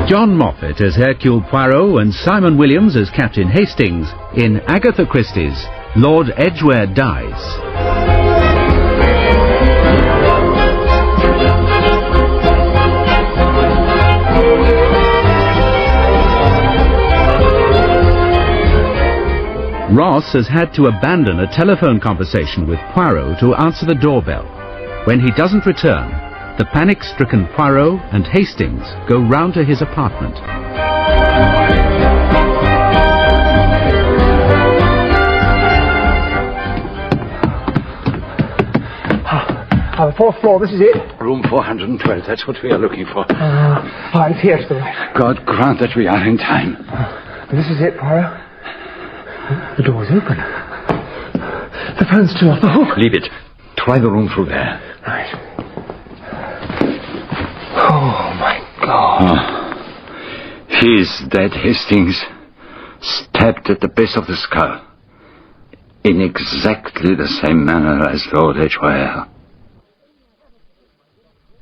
John Moffat as Hercule Poirot and Simon Williams as Captain Hastings in Agatha Christie's Lord Edgware Dies. Ross has had to abandon a telephone conversation with Poirot to answer the doorbell. When he doesn't return, the panic-stricken Poirot and Hastings go round to his apartment. The fourth floor, this is it. Room 412, that's what we are looking for. It's here to the right. God grant that we are in time. This is it, Poirot. The door's open. The phone's still off the hook. Leave it. Try the room through there. Right. Oh, my God. He's dead, Hastings. Stabbed at the base of the skull. In exactly the same manner as Lord Edgware.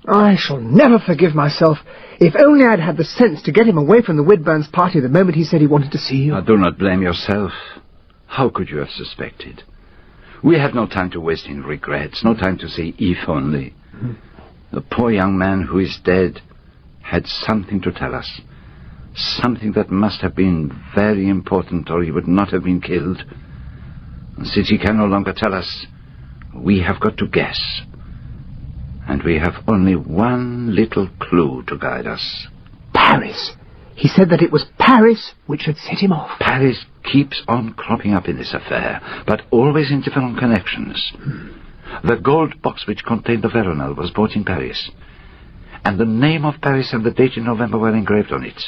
I shall never forgive myself. If only I'd had the sense to get him away from the Whitburns' party the moment he said he wanted to see you. Now, do not blame yourself. How could you have suspected? We had no time to waste in regrets, no time to say if only. The poor young man who is dead had something to tell us. Something that must have been very important, or he would not have been killed. And since he can no longer tell us, we have got to guess. And we have only one little clue to guide us. Paris. He said that it was Paris which had set him off. Paris keeps on cropping up in this affair, but always in different connections. The gold box which contained the veronal was bought in Paris, and the name of Paris and the date in November were engraved on it.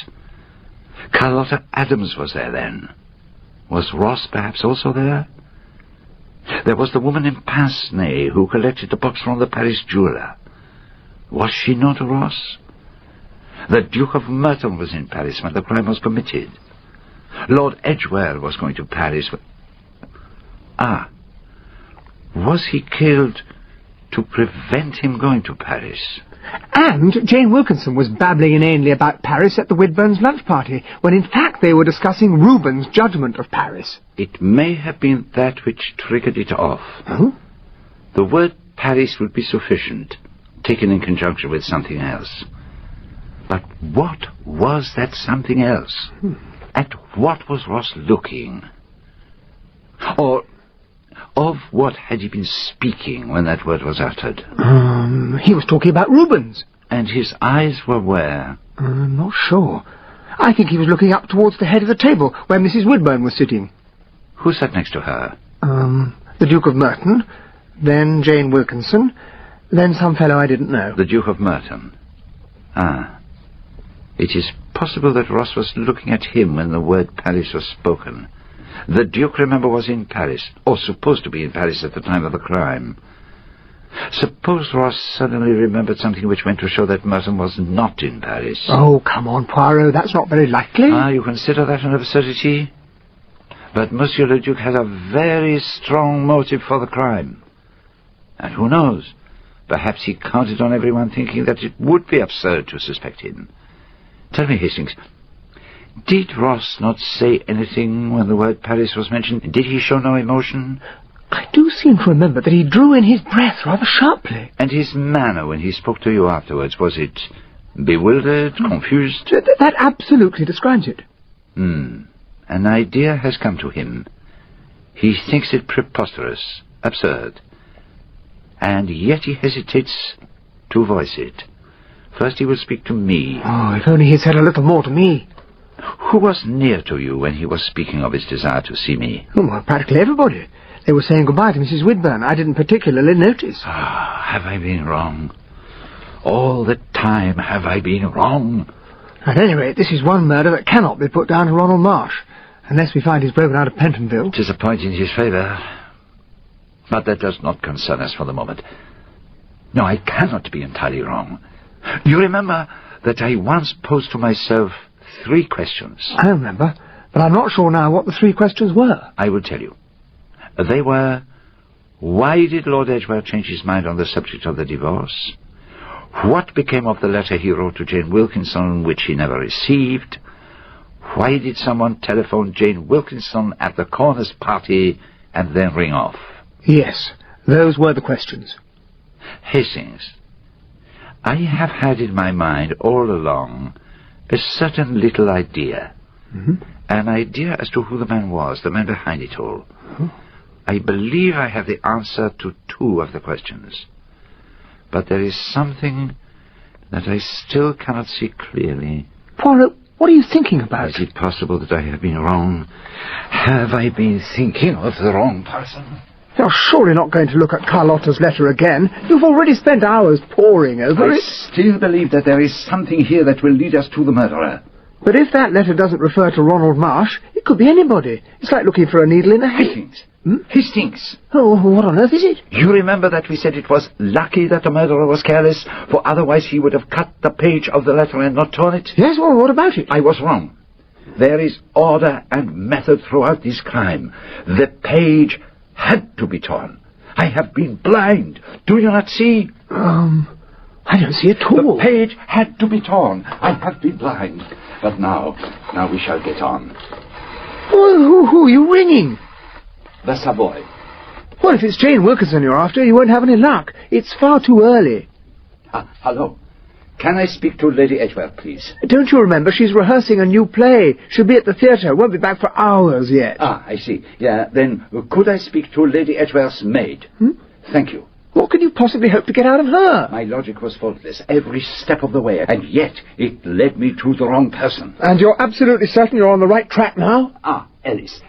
Carlotta Adams was there then. Was Ross perhaps also there? There was the woman in pince-nez who collected the box from the Paris jeweller. Was she not Ross? The Duke of Merton was in Paris when the crime was committed. Lord Edgware was going to Paris. Was he killed to prevent him going to Paris? And Jane Wilkinson was babbling inanely about Paris at the Whitburns' lunch party, when in fact they were discussing Rubens' judgment of Paris. It may have been that which triggered it off. Oh? The word Paris would be sufficient, taken in conjunction with something else. But what was that something else? At what was Ross looking? Or of what had he been speaking when that word was uttered? He was talking about Rubens. And his eyes were where? I'm not sure. I think he was looking up towards the head of the table, where Mrs. Whitburn was sitting. Who sat next to her? The Duke of Merton, then Jane Wilkinson, then some fellow I didn't know. The Duke of Merton. It is possible that Ross was looking at him when the word Paris was spoken. The Duke, remember, was in Paris, or supposed to be in Paris at the time of the crime. Suppose Ross suddenly remembered something which went to show that Merton was not in Paris. Oh, come on, Poirot, that's not very likely. You consider that an absurdity? But Monsieur le Duc has a very strong motive for the crime. And who knows? Perhaps he counted on everyone thinking that it would be absurd to suspect him. Tell me, Hastings, did Ross not say anything when the word Paris was mentioned? Did he show no emotion? I do seem to remember that he drew in his breath rather sharply. And his manner when he spoke to you afterwards, was it bewildered, confused? That absolutely describes it. An idea has come to him. He thinks it preposterous, absurd. And yet he hesitates to voice it. First he will speak to me. Oh, if only he said a little more to me. Who was near to you when he was speaking of his desire to see me? Oh, well, practically everybody. They were saying goodbye to Mrs. Whitburn. I didn't particularly notice. Have I been wrong? All the time have I been wrong? At any rate, this is one murder that cannot be put down to Ronald Marsh, unless we find he's broken out of Pentonville. It is a point in his favour. But that does not concern us for the moment. No, I cannot be entirely wrong. You remember that I once posed to myself 3 questions. I remember, but I'm not sure now what the 3 questions were. I will tell you. They were, why did Lord Edgware change his mind on the subject of the divorce? What became of the letter he wrote to Jane Wilkinson, which he never received? Why did someone telephone Jane Wilkinson at the Corners party and then ring off? Yes, those were the questions. Hastings, I have had in my mind all along a certain little idea. An idea as to who the man was, the man behind it all. I believe I have the answer to 2 of the questions. But there is something that I still cannot see clearly. Poirot, what are you thinking about? Is it possible that I have been wrong? Have I been thinking of the wrong person? You're surely not going to look at Carlotta's letter again. You've already spent hours poring over I it. still believe that there is something here that will lead us to the murderer. But if that letter doesn't refer to Ronald Marsh, it could be anybody. It's like looking for a needle in a hay. Hastings. Hastings. Oh, what on earth is it? You remember that we said it was lucky that the murderer was careless, for otherwise he would have cut the page of the letter and not torn it? Yes, well, what about it? I was wrong. There is order and method throughout this crime. The page had to be torn. I have been blind. Do you not see? I don't see it at all. The page had to be torn. I have been blind. But now we shall get on. Well, who are you ringing? The Savoy. Well, if it's Jane Wilkinson you're after, you won't have any luck. It's far too early. Hello. Can I speak to Lady Edgware, please? Don't you remember? She's rehearsing a new play. She'll be at the theatre. Won't be back for hours yet. I see. Yeah, then could I speak to Lady Edgware's maid? Thank you. What could you possibly hope to get out of her? My logic was faultless every step of the way, and yet it led me to the wrong person. And you're absolutely certain you're on the right track now? Alice,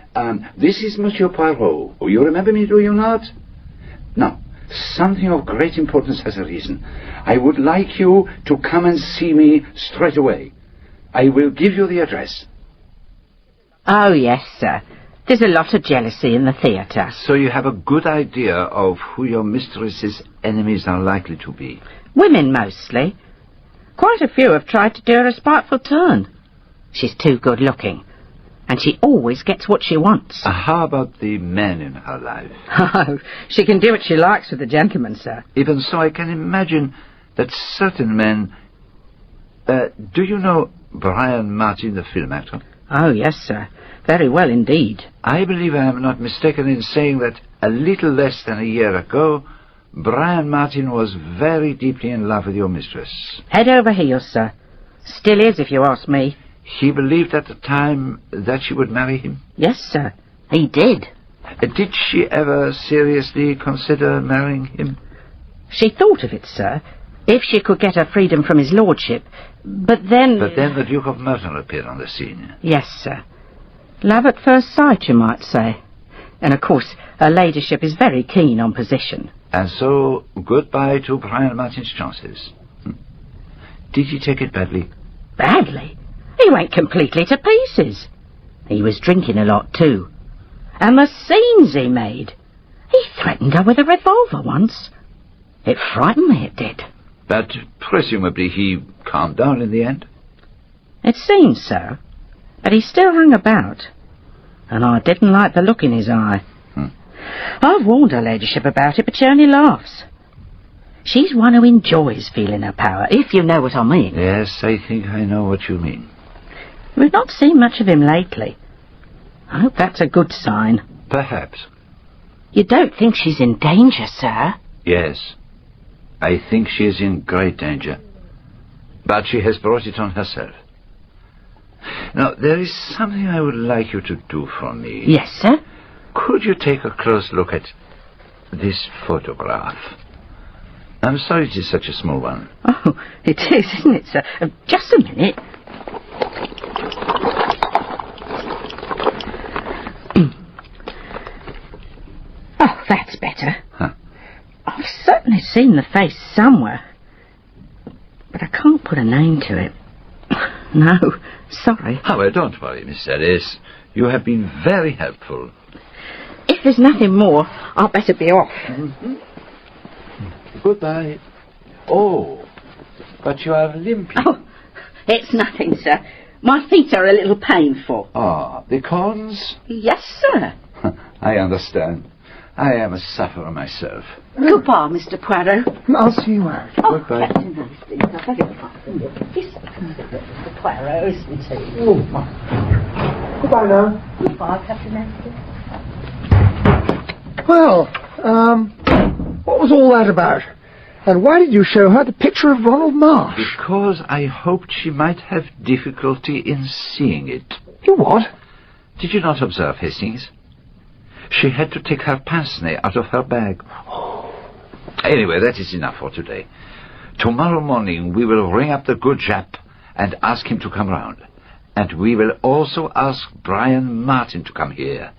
this is Monsieur Poirot. You remember me, do you not? Now, something of great importance has arisen. I would like you to come and see me straight away. I will give you the address. Oh, yes, sir. There's a lot of jealousy in the theatre. So you have a good idea of who your mistress's enemies are likely to be? Women, mostly. Quite a few have tried to do her a spiteful turn. She's too good-looking, and she always gets what she wants. How about the men in her life? Oh, she can do what she likes with the gentlemen, sir. Even so, I can imagine that certain men... do you know Brian Martin, the film actor? Oh, yes, sir. Very well indeed. I believe I am not mistaken in saying that a little less than a year ago, Brian Martin was very deeply in love with your mistress. Head over heels, sir. Still is, if you ask me. He believed at the time that she would marry him? Yes, sir. He did. Did she ever seriously consider marrying him? She thought of it, sir, if she could get her freedom from his lordship. But then the Duke of Merton appeared on the scene. Yes, sir. Love at first sight, you might say. And, of course, her ladyship is very keen on position. And so, goodbye to Brian Martin's chances. Did he take it badly? Badly? He went completely to pieces. He was drinking a lot, too. And the scenes he made. He threatened her with a revolver once. It frightened me, it did. But presumably he calmed down in the end? It seems so. But he still hung about. And I didn't like the look in his eye. I've warned her ladyship about it, but she only laughs. She's one who enjoys feeling her power, if you know what I mean. Yes, I think I know what you mean. We've not seen much of him lately. I hope that's a good sign. Perhaps. You don't think she's in danger, sir? Yes. I think she is in great danger. But she has brought it on herself. Now, there is something I would like you to do for me. Yes, sir? Could you take a close look at this photograph? I'm sorry it is such a small one. Oh, it is, isn't it, sir? Just a minute. Oh, that's better. Huh. I've certainly seen the face somewhere, but I can't put a name to it. No, sorry. Oh, well, don't worry, Miss Ellis. You have been very helpful. If there's nothing more, I'll better be off. Goodbye. Oh, but you are limping. Oh, it's nothing, sir. My feet are a little painful. Ah, the corns? Yes, sir. I understand. I am a sufferer myself. Goodbye, Mr. Poirot. I'll see you out. Oh, Goodbye. Captain Hastings. beg your pardon. This the Poirot, isn't he? Oh. Goodbye now. Goodbye, Captain Hastings. Well, what was all that about? And why did you show her the picture of Ronald Marsh? Because I hoped she might have difficulty in seeing it. You what? Did you not observe, Hastings? She had to take her pince-nez out of her bag. Anyway, that is enough for today. Tomorrow morning we will ring up the good chap and ask him to come round. And we will also ask Brian Martin to come here.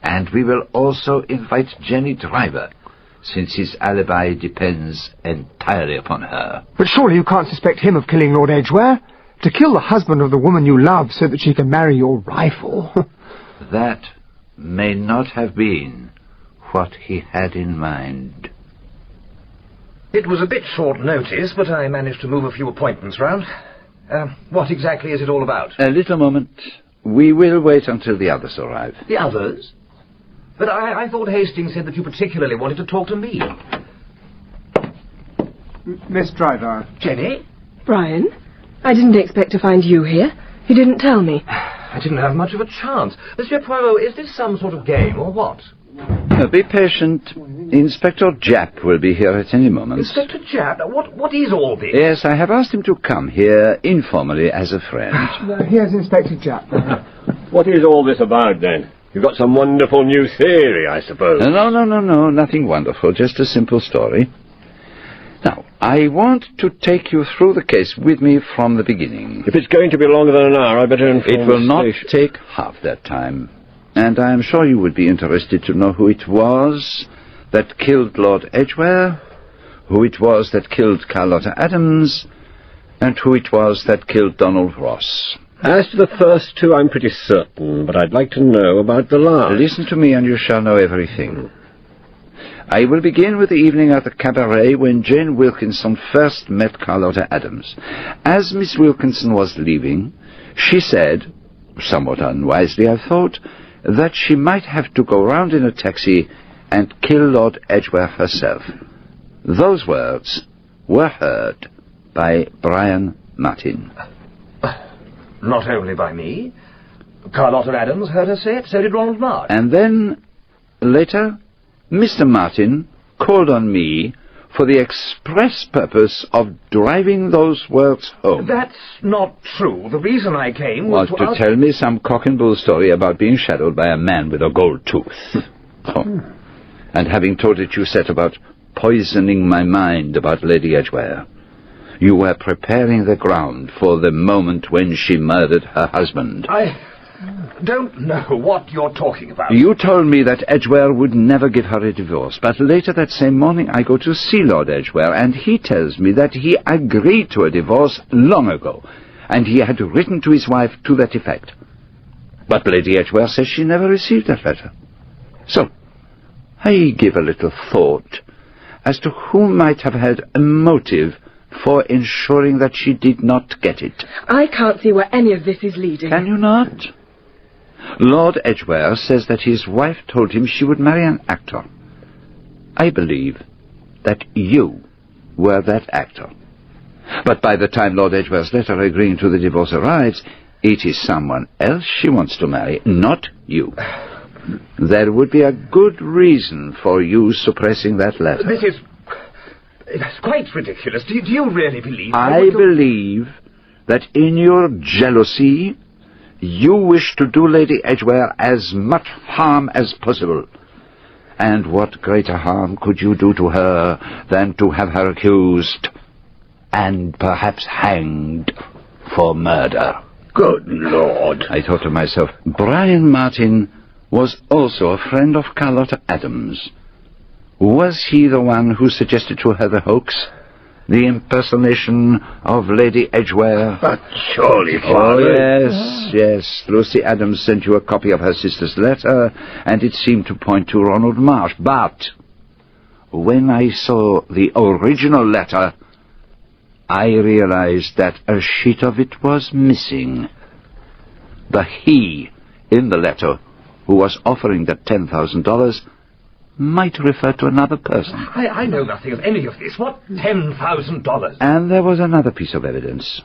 And we will also invite Jenny Driver, since his alibi depends entirely upon her. But surely you can't suspect him of killing Lord Edgware? To kill the husband of the woman you love so that she can marry your rival. That may not have been what he had in mind. It was a bit short notice, but I managed to move a few appointments round. What exactly is it all about? A little moment. We will wait until the others arrive. The others? But I thought Hastings said that you particularly wanted to talk to me. Miss Driver. Jenny? Brian, I didn't expect to find you here. You didn't tell me. I didn't have much of a chance. Monsieur Poirot, is this some sort of game, or what? Be patient. Inspector Japp will be here at any moment. Inspector Japp? What is all this? Yes, I have asked him to come here informally as a friend. Here's Inspector Japp. What is all this about, then? You've got some wonderful new theory, I suppose. No, nothing wonderful, just a simple story. Now, I want to take you through the case with me from the beginning. If it's going to be longer than an hour, I better inform It will the not station. take half that time. And I am sure you would be interested to know who it was that killed Lord Edgware, who it was that killed Carlotta Adams, and who it was that killed Donald Ross. As to the first two, I'm pretty certain, but I'd like to know about the last. Listen to me and you shall know everything. I will begin with the evening at the cabaret when Jane Wilkinson first met Carlotta Adams. As Miss Wilkinson was leaving, she said, somewhat unwisely I thought, that she might have to go round in a taxi and kill Lord Edgware herself. Those words were heard by Brian Martin. Not only by me. Carlotta Adams heard her say it, so did Ronald Marsh. And then, later, Mr. Martin called on me for the express purpose of driving those words home. That's not true. The reason I came was to ask... tell me some cock-and-bull story about being shadowed by a man with a gold tooth. And having told it, you set about poisoning my mind about Lady Edgware. You were preparing the ground for the moment when she murdered her husband. I don't know what you're talking about. You told me that Edgware would never give her a divorce, but later that same morning I go to see Lord Edgware, and he tells me that he agreed to a divorce long ago, and he had written to his wife to that effect. But Lady Edgware says she never received that letter. So, I give a little thought as to who might have had a motive for ensuring that she did not get it. I can't see where any of this is leading. Can you not? Lord Edgware says that his wife told him she would marry an actor. I believe that you were that actor. But by the time Lord Edgware's letter agreeing to the divorce arrives, it is someone else she wants to marry, not you. There would be a good reason for you suppressing that letter. This is... It's quite ridiculous. Do you really believe... I believe that in your jealousy, you wish to do Lady Edgware as much harm as possible. And what greater harm could you do to her than to have her accused and perhaps hanged for murder? Good Lord. I thought to myself, Brian Martin was also a friend of Carlotta Adams. Was he the one who suggested to her the hoax? The impersonation of Lady Edgware? But surely, Father... Oh, yes. Lucy Adams sent you a copy of her sister's letter, and it seemed to point to Ronald Marsh. But when I saw the original letter, I realized that a sheet of it was missing. The he in the letter who was offering the $10,000 might refer to another person. I know nothing of any of this. What $10,000? And there was another piece of evidence.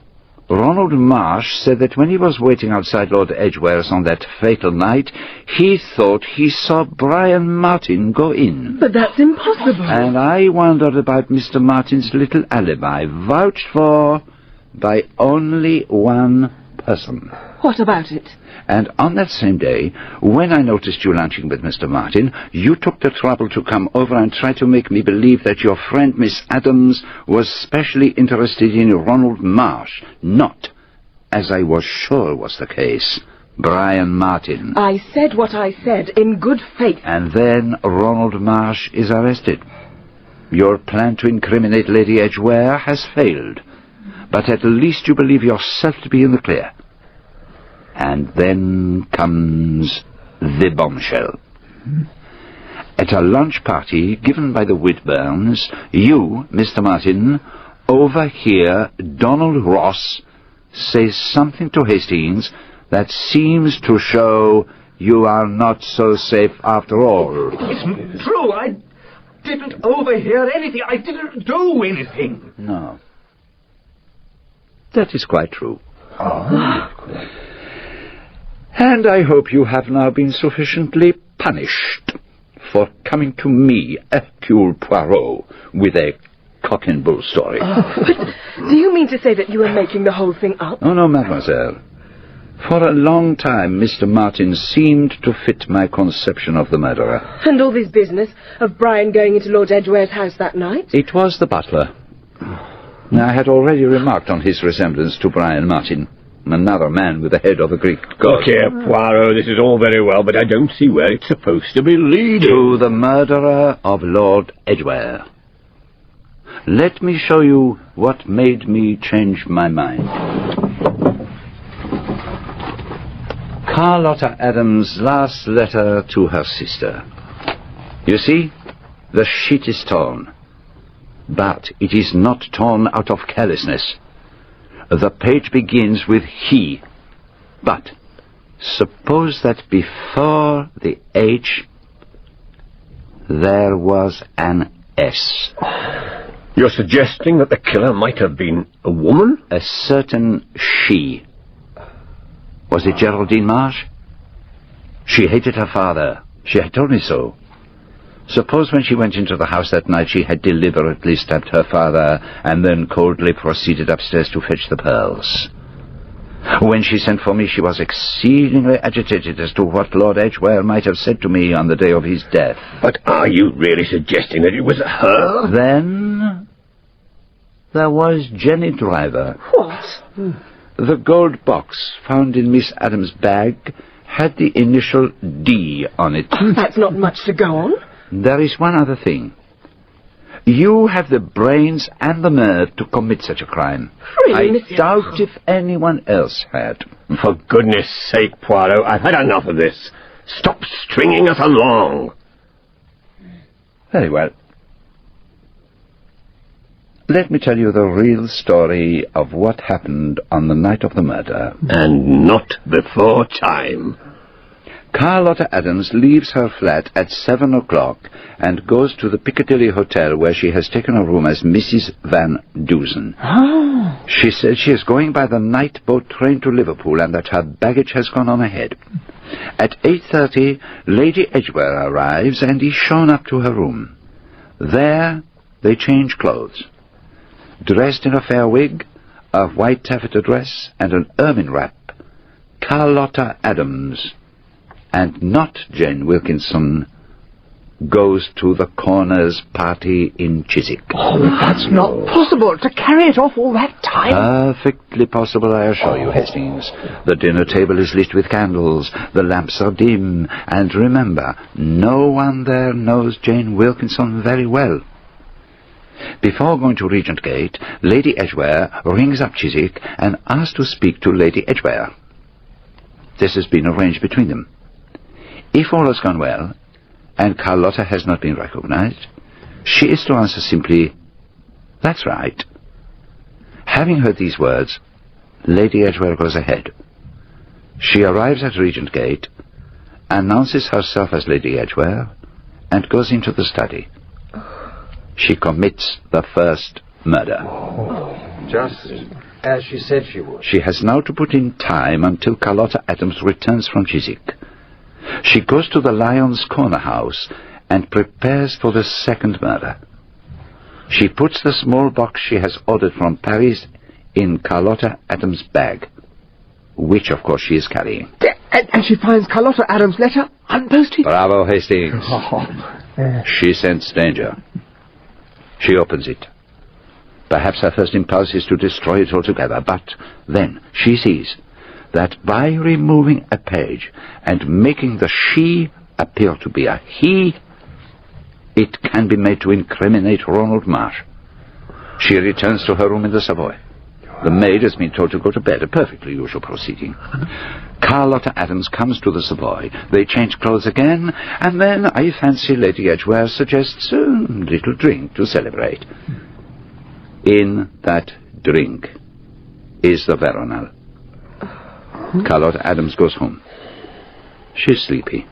Ronald Marsh said that when he was waiting outside Lord Edgware's on that fatal night, he thought he saw Brian Martin go in. But that's impossible. And I wondered about Mr. Martin's little alibi, vouched for by only one person. What about it? And on that same day, when I noticed you lunching with Mr. Martin, you took the trouble to come over and try to make me believe that your friend Miss Adams was specially interested in Ronald Marsh, not, as I was sure was the case, Brian Martin. I said what I said, in good faith. And then Ronald Marsh is arrested. Your plan to incriminate Lady Edgware has failed, but at least you believe yourself to be in the clear. And then comes the bombshell. At a lunch party given by the Whitburns, you, Mr. Martin, overhear Donald Ross say something to Hastings that seems to show you are not so safe after all. It's true. I didn't overhear anything. I didn't do anything. No. That is quite true. Oh. And I hope you have now been sufficiently punished for coming to me, Hercule Poirot, with a cock-and-bull story. Do you mean to say that you were making the whole thing up? Oh, no, mademoiselle. For a long time, Mr. Martin seemed to fit my conception of the murderer. And all this business of Brian going into Lord Edgware's house that night? It was the butler. I had already remarked on his resemblance to Brian Martin, another man with the head of a Greek god. Look here, Poirot, this is all very well, but I don't see where it's supposed to be leading. To the murderer of Lord Edgware. Let me show you what made me change my mind. Carlotta Adams' last letter to her sister. You see, the sheet is torn. But it is not torn out of carelessness. The page begins with he. But suppose that before the H there was an S. You're suggesting that the killer might have been a woman? A certain she. Was it Geraldine Marsh? She hated her father. She had told me so. Suppose when she went into the house that night she had deliberately stabbed her father and then coldly proceeded upstairs to fetch the pearls. When she sent for me she was exceedingly agitated as to what Lord Edgware might have said to me on the day of his death. But are you really suggesting that it was her? Then there was Jenny Driver. What? The gold box found in Miss Adams' bag had the initial D on it. That's not much to go on. There is one other thing. You have the brains and the nerve to commit such a crime. Really, I Monsieur? doubt if anyone else had. For goodness sake, Poirot, I've had enough of this. Stop stringing us along. Very well. Let me tell you the real story of what happened on the night of the murder. And not before time. Carlotta Adams leaves her flat at 7 o'clock and goes to the Piccadilly Hotel where she has taken a room as Mrs. Van Dusen. Oh. She says she is going by the night boat train to Liverpool and that her baggage has gone on ahead. At 8:30, Lady Edgware arrives and is shown up to her room. There, they change clothes. Dressed in a fair wig, a white taffeta dress, and an ermine wrap, Carlotta Adams, and not Jane Wilkinson, goes to the Corners party in Chiswick. Oh, that's not possible. To carry it off all that time. Perfectly possible, I assure you, Hastings. The dinner table is lit with candles, the lamps are dim, and remember, no one there knows Jane Wilkinson very well. Before going to Regent Gate, Lady Edgware rings up Chiswick and asks to speak to Lady Edgware. This has been arranged between them. If all has gone well, and Carlotta has not been recognized, she is to answer simply, "That's right." Having heard these words, Lady Edgware goes ahead. She arrives at Regent Gate, announces herself as Lady Edgware, and goes into the study. She commits the first murder. Just as she said she would. She has now to put in time until Carlotta Adams returns from Chiswick. She goes to the Lion's Corner house and prepares for the second murder. She puts the small box she has ordered from Paris in Carlotta Adams' bag, which, of course, she is carrying. And she finds Carlotta Adams' letter unposted? Bravo, Hastings. She scents danger. She opens it. Perhaps her first impulse is to destroy it altogether, but then she sees that by removing a page and making the she appear to be a he, it can be made to incriminate Ronald Marsh. She returns to her room in the Savoy. The maid has been told to go to bed, a perfectly usual proceeding. Carlotta Adams comes to the Savoy. They change clothes again, and then I fancy Lady Edgware suggests a little drink to celebrate. In that drink is the veronal. Carlotta Adams goes home. She's sleepy.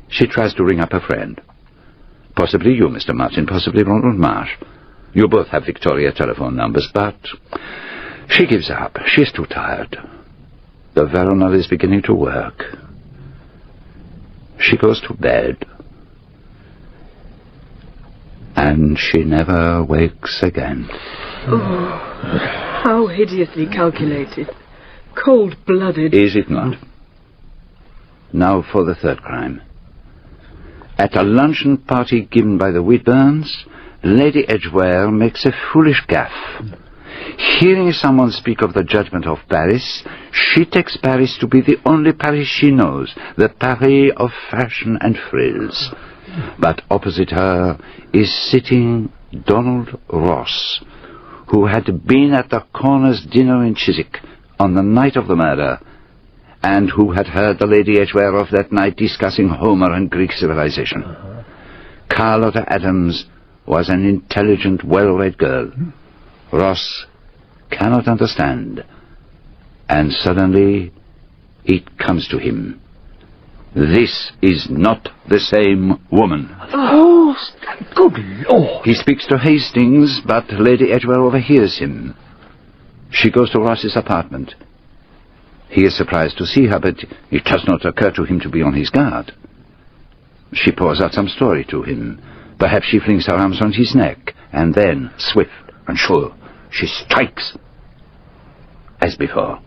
She tries to ring up a friend. Possibly you, Mr. Martin, possibly Ronald Marsh. You both have Victoria telephone numbers, but she gives up. She's too tired. The veronal is beginning to work. She goes to bed. And she never wakes again. Oh, how hideously calculated. Cold-blooded. Is it not? Now for the third crime. At a luncheon party given by the Whitburns, Lady Edgware makes a foolish gaffe. Hearing someone speak of the judgment of Paris, she takes Paris to be the only Paris she knows, the Paris of fashion and frills. But opposite her is sitting Donald Ross, who had been at the Corners' dinner in Chiswick on the night of the murder, and who had heard the Lady Edgware of that night discussing Homer and Greek civilization. Carlotta Adams was an intelligent, well-read girl. Ross cannot understand, and suddenly it comes to him. This is not the same woman. Oh, good Lord. He speaks to Hastings, but Lady Edgware overhears him. She goes to Ross's apartment. He is surprised to see her, but it does not occur to him to be on his guard. She pours out some story to him. Perhaps she flings her arms round his neck, and then, swift and sure, she strikes. As before.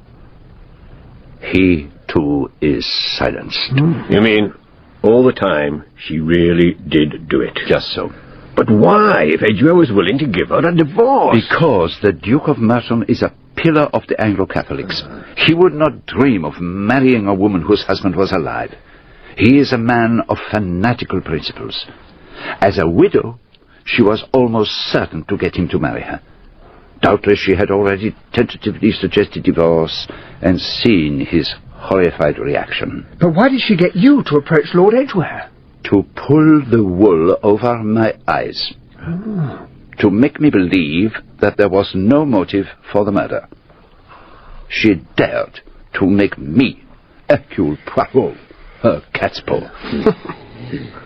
He, too, is silenced. You mean all the time she really did do it? Just so. But why, if Edgware was willing to give her a divorce? Because the Duke of Merton is a pillar of the Anglo-Catholics. He would not dream of marrying a woman whose husband was alive. He is a man of fanatical principles. As a widow, she was almost certain to get him to marry her. Doubtless she had already tentatively suggested divorce and seen his horrified reaction. But why did she get you to approach Lord Edgware? To pull the wool over my eyes. Oh. To make me believe that there was no motive for the murder. She dared to make me, Hercule Poirot, her cat's paw.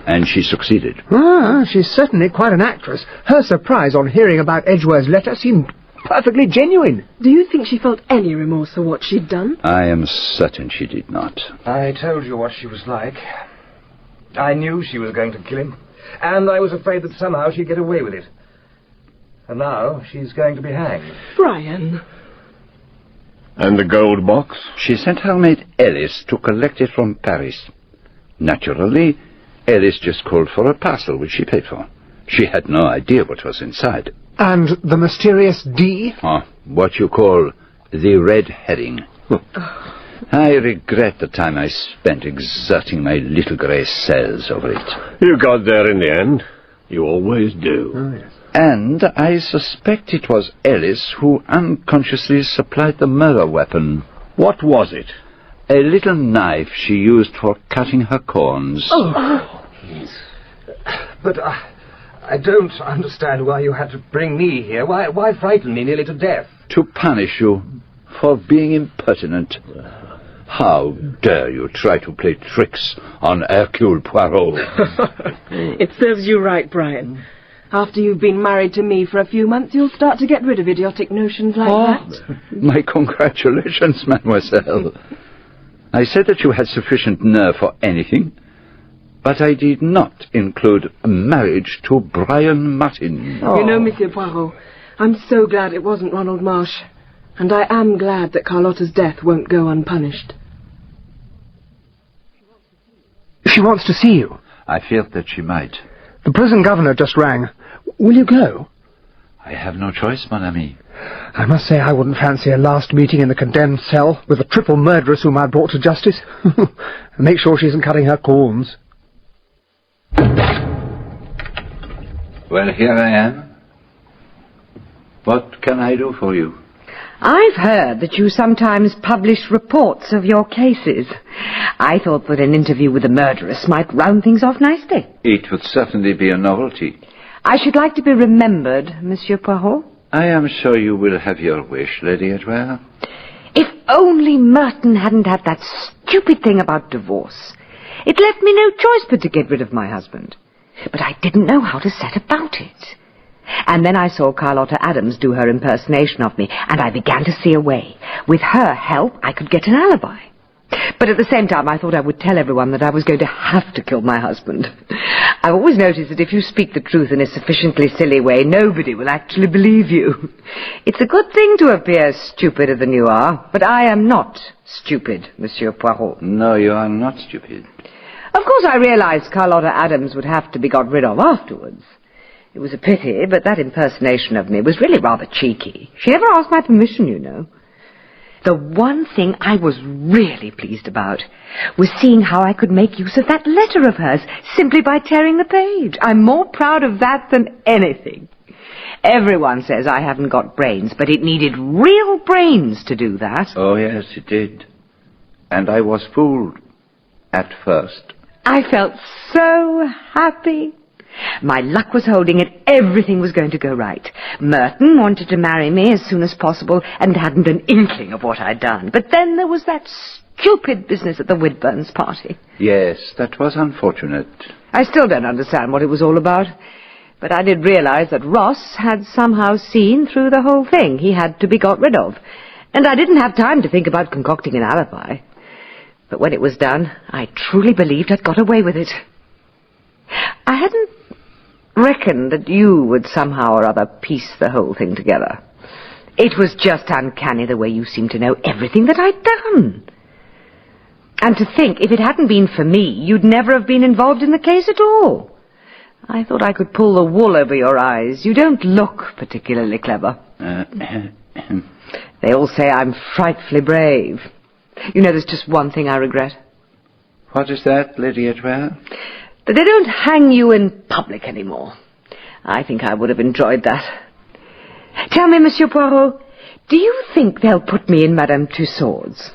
And she succeeded. Ah, she's certainly quite an actress. Her surprise on hearing about Edgware's letter seemed perfectly genuine. Do you think she felt any remorse for what she'd done? I am certain she did not. I told you what she was like. I knew she was going to kill him, and I was afraid that somehow she'd get away with it. And now she's going to be hanged. Brian. And the gold box? She sent her maid Alice to collect it from Paris. Naturally, Alice just called for a parcel which she paid for. She had no idea what was inside. And the mysterious D? Oh, what you call the red herring. I regret the time I spent exerting my little grey cells over it. You got there in the end. You always do. Oh, yes. And I suspect it was Alice who unconsciously supplied the murder weapon. What was it? A little knife she used for cutting her corns. Oh. But I don't understand why you had to bring me here. Why frighten me nearly to death? To punish you for being impertinent. How dare you try to play tricks on Hercule Poirot? It serves you right, Brian. After you've been married to me for a few months, you'll start to get rid of idiotic notions like that. My congratulations, mademoiselle. I said that you had sufficient nerve for anything, but I did not include marriage to Brian Martin. You know, Monsieur Poirot, I'm so glad it wasn't Ronald Marsh. And I am glad that Carlotta's death won't go unpunished. She wants to see you. I feared that she might. The prison governor just rang. Will you go? I have no choice, mon ami. I must say I wouldn't fancy a last meeting in the condemned cell with the triple murderess whom I brought to justice. Make sure she isn't cutting her corns. Well, here I am. What can I do for you? I've heard that you sometimes publish reports of your cases. I thought that an interview with the murderess might round things off nicely. It would certainly be a novelty. I should like to be remembered, Monsieur Poirot. I am sure you will have your wish, Lady Edgware. If only Merton hadn't had that stupid thing about divorce. It left me no choice but to get rid of my husband. But I didn't know how to set about it. And then I saw Carlotta Adams do her impersonation of me, and I began to see a way. With her help, I could get an alibi. But at the same time, I thought I would tell everyone that I was going to have to kill my husband. I've always noticed that if you speak the truth in a sufficiently silly way, nobody will actually believe you. It's a good thing to appear stupider than you are, but I am not stupid, Monsieur Poirot. No, you are not stupid. Of course, I realized Carlotta Adams would have to be got rid of afterwards. It was a pity, but that impersonation of me was really rather cheeky. She never asked my permission, you know. The one thing I was really pleased about was seeing how I could make use of that letter of hers simply by tearing the page. I'm more proud of that than anything. Everyone says I haven't got brains, but it needed real brains to do that. Oh, yes, it did. And I was fooled at first. I felt so happy. My luck was holding and everything was going to go right. Merton wanted to marry me as soon as possible and hadn't an inkling of what I'd done. But then there was that stupid business at the Whitburns party. Yes, that was unfortunate. I still don't understand what it was all about. But I did realize that Ross had somehow seen through the whole thing. He had to be got rid of. And I didn't have time to think about concocting an alibi. But when it was done, I truly believed I'd got away with it. I hadn't reckoned that you would somehow or other piece the whole thing together. It was just uncanny the way you seemed to know everything that I'd done. And to think, if it hadn't been for me, you'd never have been involved in the case at all. I thought I could pull the wool over your eyes. You don't look particularly clever. They all say I'm frightfully brave. You know, there's just one thing I regret. What is that, Lady Edgware? That they don't hang you in public anymore. I think I would have enjoyed that. Tell me, Monsieur Poirot, do you think they'll put me in Madame Tussaud's?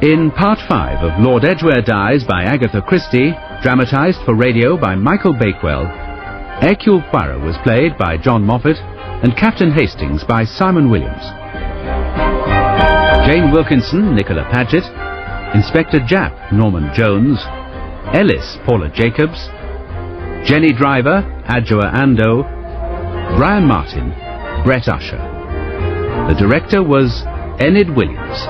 In Part 5 of Lord Edgware Dies by Agatha Christie, dramatised for radio by Michael Bakewell, Hercule Poirot was played by John Moffat and Captain Hastings by Simon Williams. Jane Wilkinson, Nicola Paget, Inspector Japp, Norman Jones, Ellis, Paula Jacobs, Jenny Driver, Adjoa Ando, Brian Martin, Brett Usher. The director was Enid Williams.